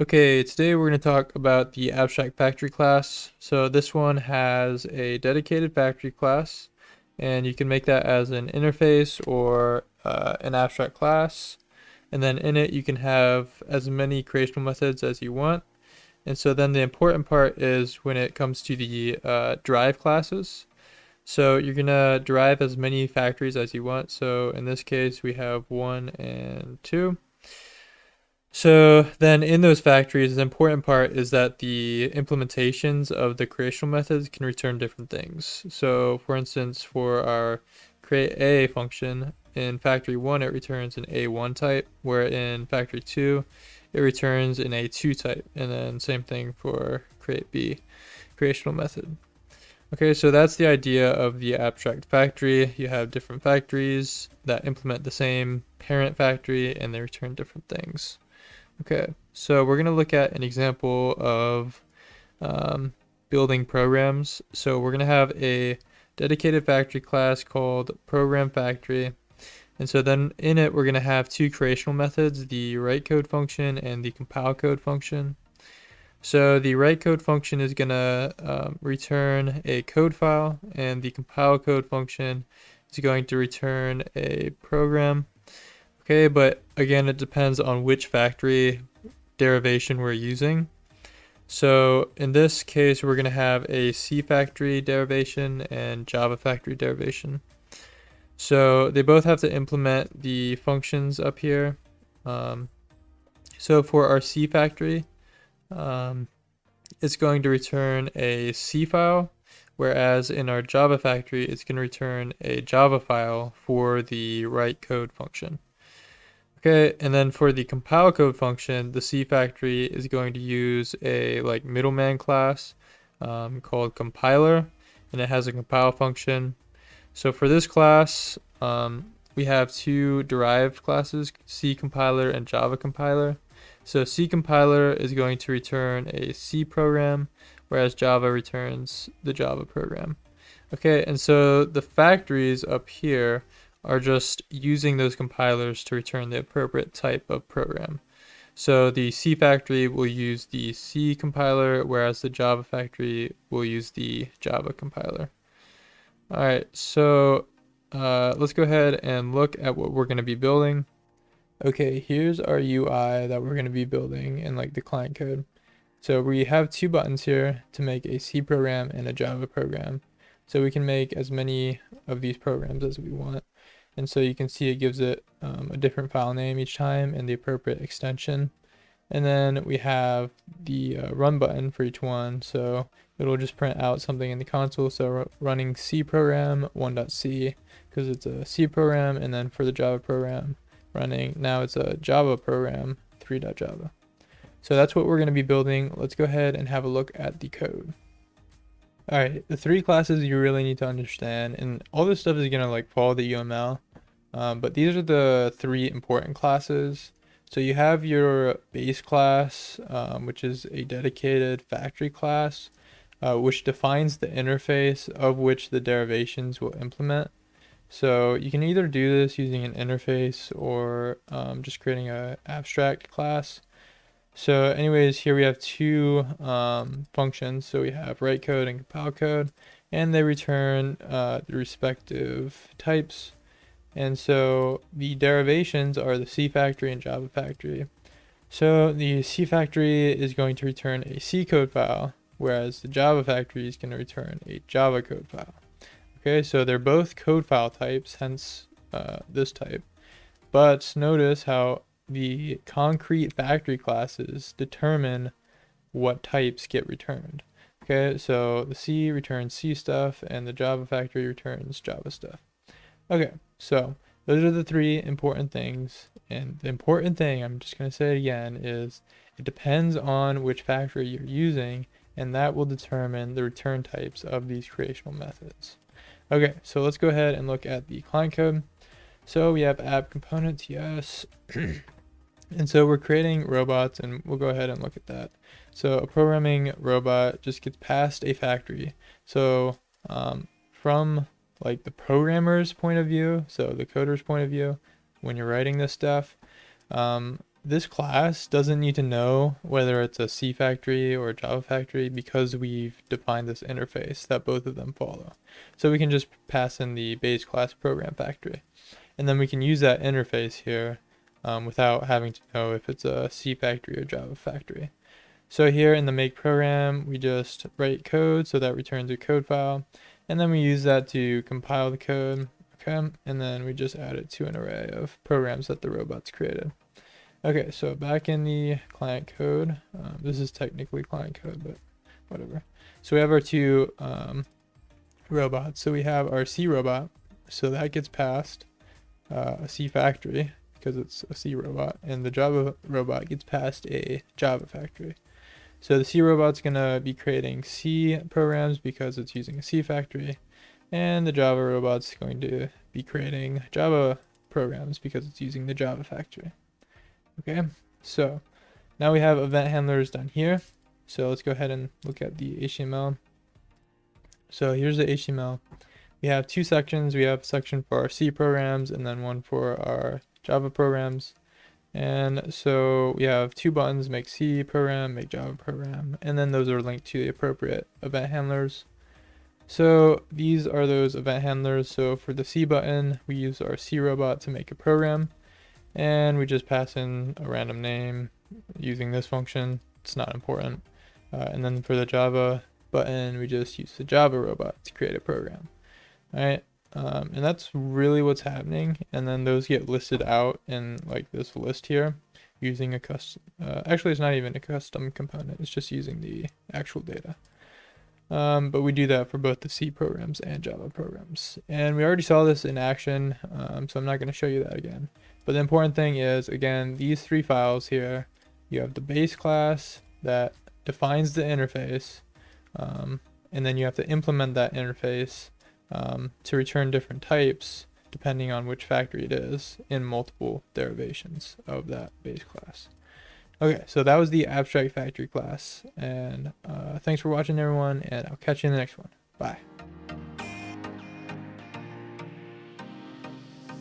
Okay, today we're going to talk about the abstract factory class. So this one has a dedicated factory class, and you can make that as an interface or an abstract class. And then in it, you can have as many creational methods as you want. And so then the important part is when it comes to the drive classes. So you're going to derive as many factories as you want. So in this case, we have 1 and 2. So then in those factories, the important part is that the implementations of the creational methods can return different things. So for instance, for our create A function, in factory 1 it returns an A1 type, where in factory 2 it returns an A2 type, and then same thing for create B creational method. Okay, so that's the idea of the abstract factory. You have different factories that implement the same parent factory and they return different things. Okay, so we're going to look at an example of building programs. So we're going to have a dedicated factory class called program factory. And so then in it, we're going to have two creational methods, the write code function and the compile code function. So the write code function is going to return a code file, and the compile code function is going to return a program. Okay, but again, it depends on which factory derivation we're using. So in this case, we're going to have a C factory derivation and Java factory derivation. So they both have to implement the functions up here. So for our C factory, it's going to return a C file, whereas in our Java factory, it's going to return a Java file for the write code function. Okay, and then for the compile code function, the C factory is going to use a middleman class called compiler, and it has a compile function. So for this class, we have two derived classes, C compiler and Java compiler. So C compiler is going to return a C program, whereas Java returns the Java program. Okay, and so the factories up here are just using those compilers to return the appropriate type of program. So the C factory will use the C compiler, whereas the Java factory will use the Java compiler. All right, so let's go ahead and look at what we're going to be building. Okay, here's our UI that we're going to be building in the client code. So we have two buttons here to make a C program and a Java program. So we can make as many of these programs as we want. And so you can see it gives it a different file name each time and the appropriate extension. And then we have the run button for each one. So it'll just print out something in the console. So running C program 1.c because it's a C program. And then for the Java program running, now it's a Java program 3.java. So that's what we're going to be building. Let's go ahead and have a look at the code. All right, the three classes you really need to understand, and all this stuff is going to follow the UML, but these are the three important classes. So you have your base class, which is a dedicated factory class, which defines the interface of which the derivations will implement. So you can either do this using an interface or just creating an abstract class. So anyways, here we have two functions. So we have write code and compile code, and they return the respective types. And so the derivations are the C factory and Java factory. So the C factory is going to return a C code file, whereas the Java factory is going to return a Java code file. Okay, so they're both code file types, hence this type. But notice how the concrete factory classes determine what types get returned. Okay, so the C returns C stuff and the Java factory returns Java stuff. Okay, so those are the three important things. And the important thing, I'm just going to say it again, is it depends on which factory you're using, and that will determine the return types of these creational methods. Okay, so let's go ahead and look at the client code. So we have app component TS, and so we're creating robots, and we'll go ahead and look at that. So a programming robot just gets past a factory. So from the programmer's point of view, so the coder's point of view, when you're writing this stuff, this class doesn't need to know whether it's a C factory or a Java factory because we've defined this interface that both of them follow. So we can just pass in the base class program factory. And then we can use that interface here without having to know if it's a C factory or Java factory. So here in the make program, we just write code, so that returns a code file. And then we use that to compile the code, okay? And then we just add it to an array of programs that the robot's created. Okay, so back in the client code, this is technically client code, but whatever. So we have our two robots. So we have our C robot, so that gets passed a C factory because it's a C robot, and the Java robot gets passed a Java factory. So the C robot's gonna be creating C programs because it's using a C factory, and the Java robot's going to be creating Java programs because it's using the Java factory. Okay, so now we have event handlers down here. So let's go ahead and look at the HTML. So here's the HTML. We have two sections. We have a section for our C programs and then one for our Java programs. And so we have two buttons, make C program, make Java program, and then those are linked to the appropriate event handlers. So these are those event handlers. So for the C button, we use our C robot to make a program, and we just pass in a random name using this function. It's not important. And then for the Java button, we just use the Java robot to create a program. All right. And that's really what's happening. And then those get listed out in like this list here using a custom, actually it's not even a custom component, it's just using the actual data. But we do that for both the C programs and Java programs. And we already saw this in action, so I'm not going to show you that again. But the important thing is, again, these three files here, you have the base class that defines the interface, and then you have to implement that interface to return different types depending on which factory it is in multiple derivations of that base class. Okay, so that was the abstract factory class, and thanks for watching everyone, and I'll catch you in the next one. Bye.